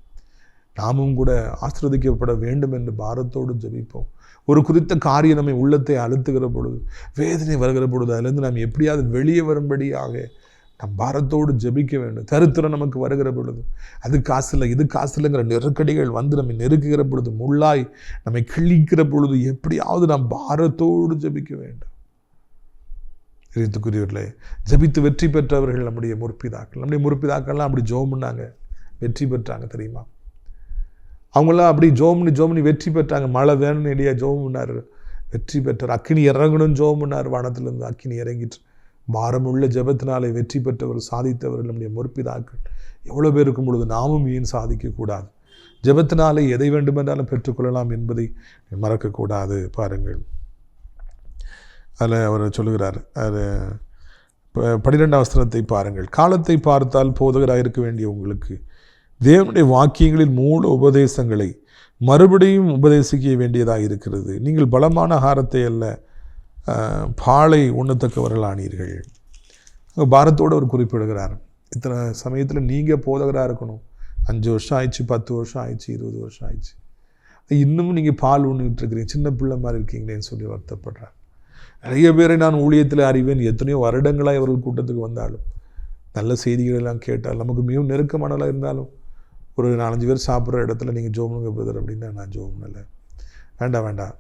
நாமும் கூட ஆசீர்வதிக்கப்பட வேண்டும் என்று பாரத்தோடு ஜெபிப்போம். ஒரு குறித்த காரியம் நம்மை உள்ளத்தை அழுத்துகிற பொழுது, வேதனை வருகிற பொழுது, அதிலிருந்து நாம் எப்படியாவது வெளியே வரும்படியாக நம் பாரத்தோடு ஜெபிக்க வேண்டும். தரித்திரம் நமக்கு வருகிற பொழுது, அது காசு இல்லை இது காசு இல்லைங்கிற நெருக்கடிகள் வந்து நம்மை நெருக்குகிற பொழுது, முள்ளாய் நம்மை கிழிக்கிற பொழுது, எப்படியாவது நாம் பாரத்தோடு ஜெபிக்க வேண்டும். பிரியத்துக்குரியவர்களே, ஜெபித்து வெற்றி பெற்றவர்கள் நம்முடைய முற்பிதாக்கள். நம்முடைய முற்பிதாக்கள்லாம் அப்படி ஜோம் பண்ணாங்க, வெற்றி பெற்றாங்க தெரியுமா? அவங்களாம் அப்படி ஜோம்னி வெற்றி பெற்றாங்க. மழை வேணும்னு இல்லையா ஜோம் பண்ணார், வெற்றி பெற்றார். அக்கினி இறங்கணும்னு ஜோம் பண்ணார், வானத்திலிருந்து அக்கினி இறங்கிட்டு பாரமுள்ள ஜெபத்தினாலே வெற்றி பெற்றவர், சாதித்தவர்கள் நம்முடைய முற்பிதாக்கள். எவ்வளோ பேர் இருக்கும் பொழுது நாமும் ஏன் சாதிக்கக்கூடாது? ஜெபத்தினாலே எதை வேண்டுமென்றாலும் பெற்றுக்கொள்ளலாம் என்பதை மறக்கக்கூடாது. பாருங்கள், அதில் அவர் சொல்லுகிறார், அது 12ஆம் வசனத்தை பாருங்கள். காலத்தை பார்த்தால் போதகராக இருக்க வேண்டிய உங்களுக்கு தேவனுடைய வாக்கியங்களில் மூல உபதேசங்களை மறுபடியும் உபதேசிக்க வேண்டியதாக இருக்கிறது. நீங்கள் பலமான ஆகாரத்தை அல்ல பாலை உண்ணத்தக்கவர்கள் ஆனீர்கள். பாரத்தோடு அவர் குறிப்பிடுகிறார். இத்தனை சமயத்தில் நீங்கள் போதகராக இருக்கணும். 5 வருஷம் ஆயிடுச்சு, 10 வருஷம் ஆயிடுச்சு, 20 வருஷம் ஆயிடுச்சு, இன்னமும் நீங்கள் பால் உண்ணிட்டு இருக்கிறீங்க, சின்ன பிள்ளை மாதிரி இருக்கீங்களேன்னு சொல்லி வருத்தப்படுறார். நிறைய பேரை நான் ஊழியத்தில் அறிவேன். எத்தனையோ வருடங்களாக அவர்கள் கூட்டத்துக்கு வந்தாலும், நல்ல செய்திகளெல்லாம் கேட்டால், நமக்கு மிகவும் நெருக்கமானலாம் இருந்தாலும், ஒரு 4-5 பேர் சாப்பிட்ற இடத்துல நீங்கள் ஜோம்னுங்க பிரதர் அப்படின்னா நான் ஜோம்னலை வேண்டாம்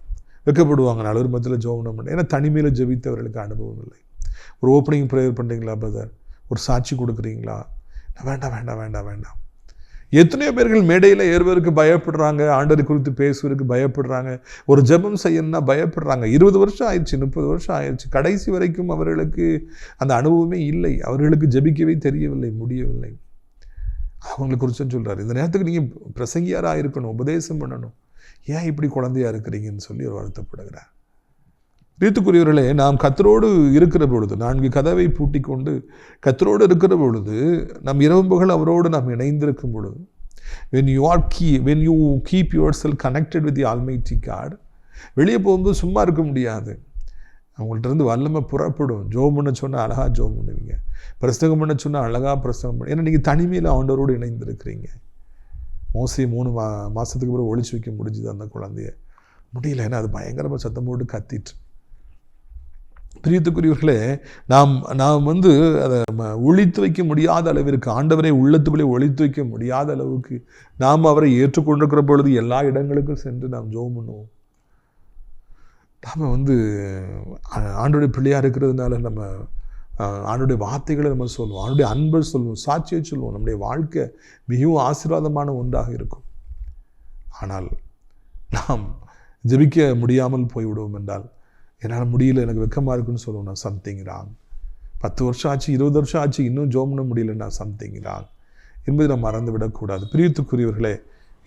வெக்கப்படுவாங்க. 4 பேர் மத்தியில் ஜோம்னம் பண்ண, ஏன்னா தனிமையில் ஜெபித்தவர்களுக்கு அனுபவம் இல்லை. ஒரு ஓப்பனிங் ப்ரேயர் பண்ணுறீங்களா பிரதர், ஒரு சாட்சி கொடுக்குறீங்களா? வேண்டாம். எத்தனையோ பேர்கள் மேடையில் ஏறுவதற்கு பயப்படுறாங்க, ஆண்டவரை குறித்து பேசுவதற்கு பயப்படுறாங்க, ஒரு ஜெபம் செய்யணும்னா பயப்படுறாங்க. 20 வருஷம் ஆயிடுச்சு, 30 வருஷம் ஆயிடுச்சு, கடைசி வரைக்கும் அவர்களுக்கு அந்த அனுபவமே இல்லை. அவர்களுக்கு ஜெபிக்கவே தெரியவில்லை, முடியவில்லை. அவங்களுக்கு குறித்து சொல்கிறார், இந்த நேரத்துக்கு நீங்கள் பிரசங்கியாராக இருக்கணும், உபதேசம் பண்ணணும், ஏன் இப்படி குழந்தையாக இருக்கிறீங்கன்னு சொல்லி அவர் வருத்தப்படுகிறார். பிரியத்துக்குரியவர்களே, நாம் கர்த்தரோடு இருக்கிற பொழுது, 4 கதவை பூட்டி கொண்டு கர்த்தரோடு இருக்கிற பொழுது, நம் இரவு பகல் அவரோடு நாம் இணைந்திருக்கும் பொழுது, when you keep yourself connected with the Almighty God, வெளியே போகும்போது சும்மா இருக்க முடியாது. அவங்கள்ட்ட இருந்து வல்லமை புறப்படும். ஜோம் பண்ண சொன்னால் அழகாக ஜோம் பண்ணுவீங்க, பிரசங்கம் பண்ண சொன்னால் அழகாக பிரசங்கம் பண்ண, ஏன்னா நீங்கள் தனிமையில் ஆண்டவரோடு இணைந்திருக்கிறீங்க. மோசே 3 மாதத்துக்கு பிறகு ஒழிச்சு வைக்க முடிஞ்சுது அந்த குழந்தைய, முடியல, ஏன்னா அது பயங்கரமாக சத்தம் போட்டு கத்திட்டு. பிரியத்துக்குரியவர்களே, நாம் அதை ஒழித்து வைக்க முடியாத அளவிற்கு, ஆண்டவரை உள்ளத்துக்குள்ளே ஒழித்து வைக்க முடியாத அளவுக்கு நாம் அவரை ஏற்றுக்கொண்டிருக்கிற பொழுது எல்லா இடங்களுக்கும் சென்று நாம் ஜெபம் பண்ணுவோம். நாம் ஆண்டோடைய பிள்ளையாக இருக்கிறதுனால நம்ம ஆண்டோடைய வார்த்தைகளை நம்ம சொல்லுவோம், ஆண்டோடைய அன்பை சொல்லுவோம், சாட்சியை சொல்லுவோம். நம்முடைய வாழ்க்கை மிகவும் ஆசீர்வாதமான ஒன்றாக இருக்கும். ஆனால் நாம் ஜெபிக்க முடியாமல் போய்விடுவோம் என்றால், என்னால் முடியல, எனக்கு வெக்கமாக இருக்குன்னு சொல்லுவோம், நான் சம்திங் ராங். 10 வருஷம் ஆச்சு, 20 வருஷம் ஆச்சு, இன்னும் ஜெபம் பண்ண முடியலன்னா சம்திங் ராங் என்பதை நாம் மறந்து விடக்கூடாது. பிரியத்துக்குரியவர்களே,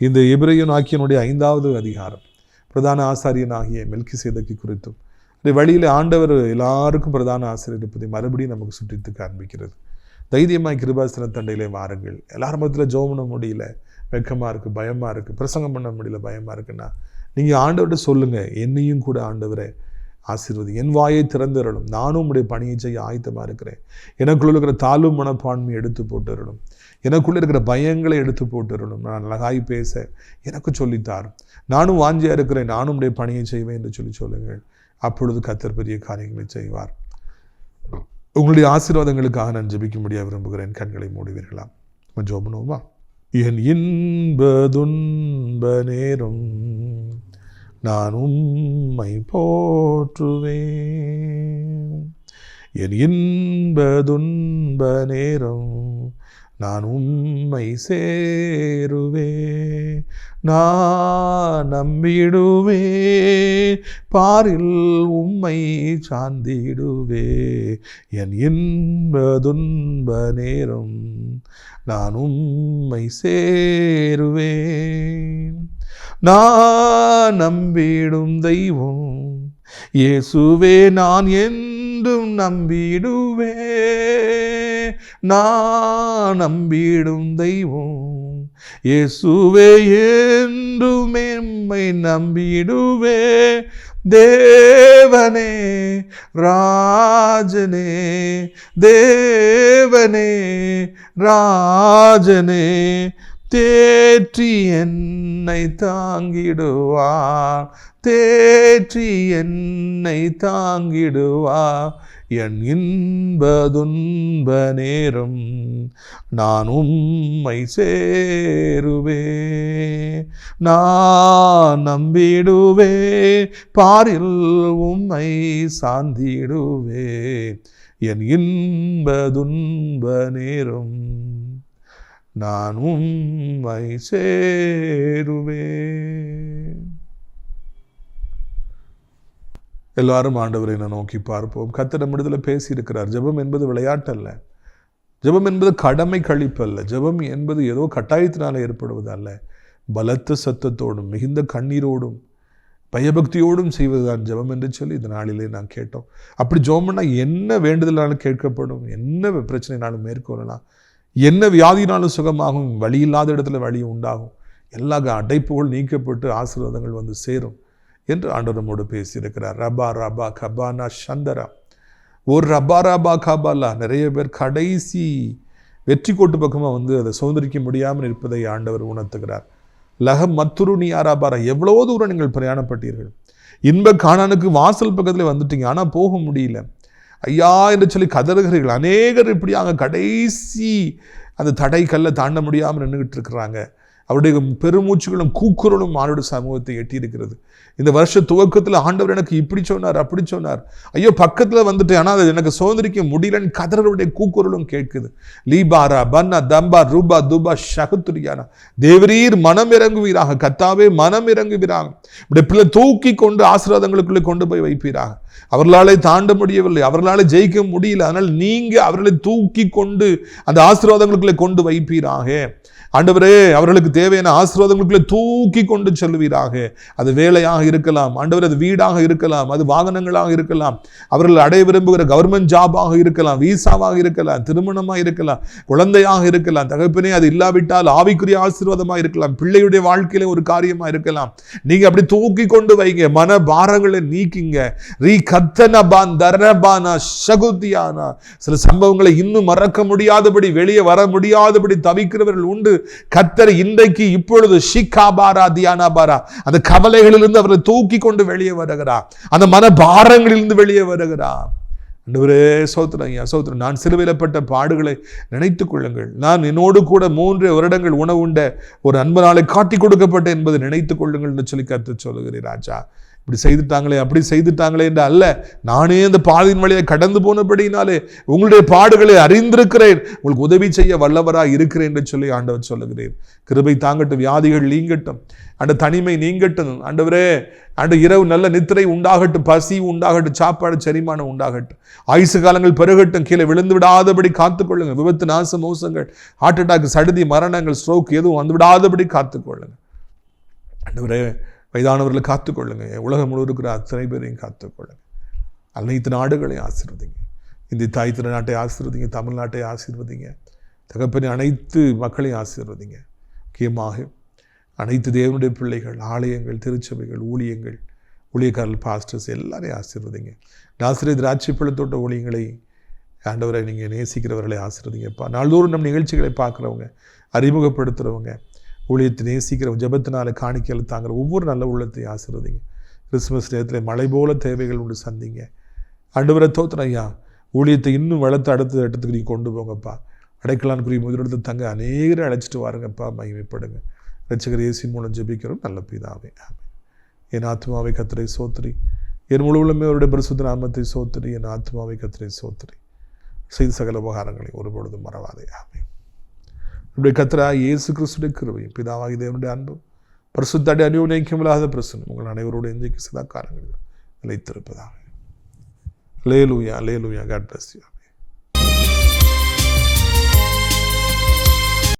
இந்த எபிரெயன் ஆக்கியனுடைய 5வது அதிகாரம் பிரதான ஆசாரியனாகிய மெல்கிசேதேக்கை குறித்தும், இந்த வழியில் ஆண்டவர் எல்லாருக்கும் பிரதான ஆசிரியர் இருப்பதை மறுபடியும் நமக்கு சுட்டித்து காண்பிக்கிறது. தைரியமாய் கிருபாசன தண்டையிலே வாருங்கள். எல்லாரும் மத்தியில் ஜெபம் பண்ண முடியல, வெக்கமாக இருக்குது, பயமாக இருக்குது, பிரசங்கம் பண்ண முடியல, பயமாக இருக்குன்னா நீங்கள் ஆண்டவர்கிட்ட சொல்லுங்கள், என்னையும் கூட ஆண்டவரே ஆசீர்வதி, என் வாயை திறந்துடணும், நானும் உடைய பணியை செய்ய ஆயத்தமாக இருக்கிறேன். எனக்குள்ள இருக்கிற தாழ்வு மனப்பான்மையை எடுத்து போட்டுடணும், எனக்குள்ளே இருக்கிற பயங்களை எடுத்து போட்டுடணும், நான் அழகாய் பேச எனக்கு சொல்லித்தார், நானும் வாஞ்சியாக இருக்கிறேன், நானும் உடைய பணியை செய்வேன் என்று சொல்லுங்கள். அப்பொழுது கர்த்தர் பெரிய காரியங்களை செய்வார். உங்களுடைய ஆசீர்வாதங்களுக்காக நான் ஜெபிக்க முடிய விரும்புகிறேன். கண்களை மூடுவீர்களா? ஜெபம் பண்ணுவோமா? என் இன்ப துன்ப நேரம் நான் உம்மை போற்றுவேன், என் இன்ப துன்ப நேரம் நான் உம்மை சேருவே, நான் நம்பிடுவே, பாரில் உம்மை சார்ந்திடுவே, என் இன்ப துன்ப நேரம் நான் உம்மை சேருவேன். நான் நம்பிடும் தெய்வம் இயேசுவே, நான் என்றும் நம்பிடுவே, நான் நம்பிடும் தெய்வம் இயேசுவே, என்றும் எம்மை நம்பிடுவே. தேவனே ராஜனே, தேவனே ராஜனே, தேற்றி என்னை தாங்கிடுவார், தேற்றி என்னை தாங்கிடுவார். என் இன்ப துன்ப நேரம் நான் உம்மை சேருவே, நான் நம்பிடுவே, பாரில் உம்மை சார்ந்திடுவே, என் இன்ப துன்ப நேரம் நான் உம்மை சேருவே. எல்லாரும் ஆண்டவரை நான் நோக்கி பார்ப்போம். கர்த்தர் நம்மிடத்தில் பேசியிருக்கிறார். ஜெபம் என்பது விளையாட்டல்ல, ஜெபம் என்பது கடமை கழிப்பல்ல, ஜெபம் என்பது ஏதோ கட்டாயத்தினால் ஏற்படுவது அல்ல, பலத்த சத்தத்தோடும் மிகுந்த கண்ணீரோடும் பயபக்தியோடும் செய்வதுதான் ஜெபம் என்று சொல்லி இந்த நாளிலே நான் கேட்டோம். அப்படி ஜெபம் பண்ணால் என்ன வேண்டுதலாலும் கேட்கப்படும், என்ன பிரச்சனைனாலும் மேற்கொள்ளலாம், என்ன வியாதினாலும் சுகமாகும், வழி இல்லாத இடத்துல வழி உண்டாகும், எல்லா அடைப்புகள் நீக்கப்பட்டு ஆசீர்வாதங்கள் வந்து சேரும் என்று ஆண்டவர் நம்மோடு பேசியிருக்கிறார். ரபா ரபா கபானா சந்தரா, ஒரு ரபா ரபா கபாலா. நிறைய பேர் கடைசி வெற்றி கோட்டு பக்கமாக வந்து அதை சுதந்திரிக்க முடியாமல் இருப்பதை ஆண்டவர் உணர்த்துகிறார். லக மத்துரு நீ ஆராபாரா, எவ்வளோ தூரம் நீங்கள் பிரயாணப்பட்டீர்கள், இன்ப கானானுக்கு வாசல் பக்கத்தில் வந்துட்டீங்க, ஆனால் போக முடியல ஐயா என்று சொல்லி கதறுகிறீர்கள். அநேகர் இப்படியாக கடைசி அந்த தடை கல்லை தாண்ட முடியாமல் நின்றுகிட்டு இருக்கிறாங்க. அவருடைய பெருமூச்சுகளும் கூக்குரலும் ஆண்டோட சமூகத்தை எட்டியிருக்கிறது. இந்த வருஷ துவக்கத்தில் ஆண்டவர் எனக்கு இப்படி சொன்னார், அப்படி சொன்னார், ஐயோ பக்கத்தில் வந்துட்டு ஆனால் அது எனக்கு சுதந்திரிக்க முடியலன்னு கதறருடைய கூக்குரலும் கேட்குது. லீபாரா பன்னா தம்பா ரூபா துபா ஷகுத்துரியானா, தேவரீர் மனம் இறங்குவீராக, கத்தாவே மனம் இறங்குவீராக, இப்படி பிள்ளை தூக்கி கொண்டு ஆசீர்வாதங்களுக்குள்ளே கொண்டு போய் வைப்பீராக. அவர்களாலே தாண்ட முடியவில்லை, அவர்களாலே ஜெயிக்க முடியல, அதனால் நீங்க அவர்களை தூக்கி கொண்டு அந்த ஆசீர்வாதங்களுக்குள்ளே கொண்டு வைப்பீராக. ஆண்டவரே, அவர்களுக்கு தேவையான ஆசீர்வாதங்களுக்குள்ளே தூக்கி கொண்டு செல்வீராக. அது வேலையாக இருக்கலாம் ஆண்டவரே, அது வீடாக இருக்கலாம், அது வாகனங்களாக இருக்கலாம், அவர்கள் அடைய விரும்புகிற கவர்மெண்ட் ஜாபாக இருக்கலாம், வீசாவாக இருக்கலாம், திருமணமாக இருக்கலாம், குழந்தையாக இருக்கலாம், தகப்பனே அது இல்லாவிட்டால் ஆவிக்குரிய ஆசீர்வாதமாக இருக்கலாம், பிள்ளையுடைய வாழ்க்கையில ஒரு காரியமாக இருக்கலாம். நீங்க அப்படி தூக்கி கொண்டு வைங்க, மன பாரங்களை நீக்கிங்க. ரீ கத்தனபான் தரபானா ஷகுதியானா. சில சம்பவங்களை இன்னும் மறக்க முடியாதபடி, வெளியே வர முடியாதபடி தவிக்கிறவர்கள் உண்டு. கர்த்தர் இன்றைக்கு இப்பொழுது ஷிகாபாரா தியானாபாரா அந்த கவலைகளிலிருந்து அவர்களை தூக்கி கொண்டு வெளியே வருகிறார், அந்த மன பாரங்களிலிருந்து வெளியே வருகிறார். ஆண்டவரே சோத்திரம் ஐயா, சோத்திரம். நான் சிலுவையிலப்பட்ட பாடுகளை நினைத்துக் கொள்ளுங்கள். நான் என்னோடு கூட 3 வருடங்கள் உணவு உண்ட ஒரு அன்பனாலே காட்டி கொடுக்கப்பட்ட என்பதை நினைத்துக் கொள்ளுங்கள் என்று சொல்லி கர்த்தர் சொல்லுகிறேன். ராஜா, இப்படி செய்துட்டாங்களே, அப்படி செய்துட்டாங்களே என்று அல்ல, நானே அந்த பாதையின் வழியை கடந்து போனபடினாலே உங்களுடைய பாடுகளை அறிந்திருக்கிறேன், உங்களுக்கு உதவி செய்ய வல்லவராக இருக்கிறேன் என்று சொல்லி ஆண்டவர் சொல்லுகிறேன். கிருபை தாங்கட்டும், வியாதிகள் நீங்கட்டும், அந்த தனிமை நீங்கட்டும் ஆண்டவரே. அந்த இரவு நல்ல நித்திரை உண்டாகட்டும், பசி உண்டாகட்டும், சாப்பாடு செரிமானம் உண்டாகட்டும், ஆயுசு காலங்கள் பெருகட்டும், கீழே விழுந்து விடாதபடி காத்துக்கொள்ளுங்க. விபத்து, நாச மோசங்கள், ஹார்ட் அட்டாக், சடுதி, மரணங்கள், ஸ்ட்ரோக் எதுவும் வந்து விடாதபடி காத்துக்கொள்ளுங்க ஆண்டவரே. வயதானவர்களை காத்துக்கொள்ளுங்க, உலகம் முழு இருக்கிற அத்தனை பேரையும் காத்துக்கொள்ளுங்க. அனைத்து நாடுகளையும் ஆசீர்வதிங்க. இந்த தாய் திருநாட்டை ஆசீர்வதிங்க, தமிழ்நாட்டை ஆசீர்வதிங்க தகப்பனே, அனைத்து மக்களையும் ஆசீர்வதிங்க. முக்கியமாக அனைத்து தேவனுடைய பிள்ளைகள், ஆலயங்கள், திருச்சபைகள், ஊழியங்கள், ஊழியக்காரர்கள், பாஸ்டர்ஸ் எல்லாரையும் ஆசீர்வதிங்க. நாசிரியர் திராட்சை பழத்தோட்ட ஊழியங்களை ஆண்டவரை நீங்கள் நேசிக்கிறவர்களை ஆசீர்வதிங்கப்பா. நாள்தோறும் நம் நிகழ்ச்சிகளை பார்க்குறவங்க, அறிமுகப்படுத்துகிறவங்க, ஊழியத்தை நேசிக்கிறவங்க, ஜபத்தினால காணிக்கையில் தாங்கிற ஒவ்வொரு நல்ல உள்ளத்தையும் ஆசீர்வதிங்க. கிறிஸ்துமஸ் நேரத்தில் மழை போல தேவைகள் உண்டு சந்திங்க. ஆண்டவரை தோத்திரம் ஐயா, ஊழியத்தை இன்னும் வளர்த்து அடுத்த இடத்துக்கு நீங்கள் கொண்டு போங்கப்பா. அடைக்கலான்குரிய முதலிடத்தை தங்க அநேகரை அழைச்சிட்டு வாருங்கப்பா. மகிமைப்படுங்க. இரட்சகர் இயேசுவின் மூலம் ஜெபிக்கிறோம் நல்ல பிதாவே, ஆமென். என் ஆத்மாவை கர்த்தரை சோத்திரி, என் முழு உள்ளமே அவருடைய பரிசுத்த நாமத்தை சோத்திரி. என் ஆத்மாவை கர்த்தரை சோத்திரி, செய்த சகல உபகாரங்களை ஒருபொழுதும் மறவாதே, ஆமென். நம்முடைய கர்த்தராகிய இயேசு கிறிஸ்துவின் கிருபையும் பிதாவாகிய தேவனுடைய அன்பும் பரிசுத்த அந்யோன்யமில்லாத பிரசன்னம் உங்கள் அனைவரோடு இன்றைக்கு சதா காலங்களில் நிலைத்திருப்பதாக. அல்லேலூயா, அல்லேலூயா. God bless you.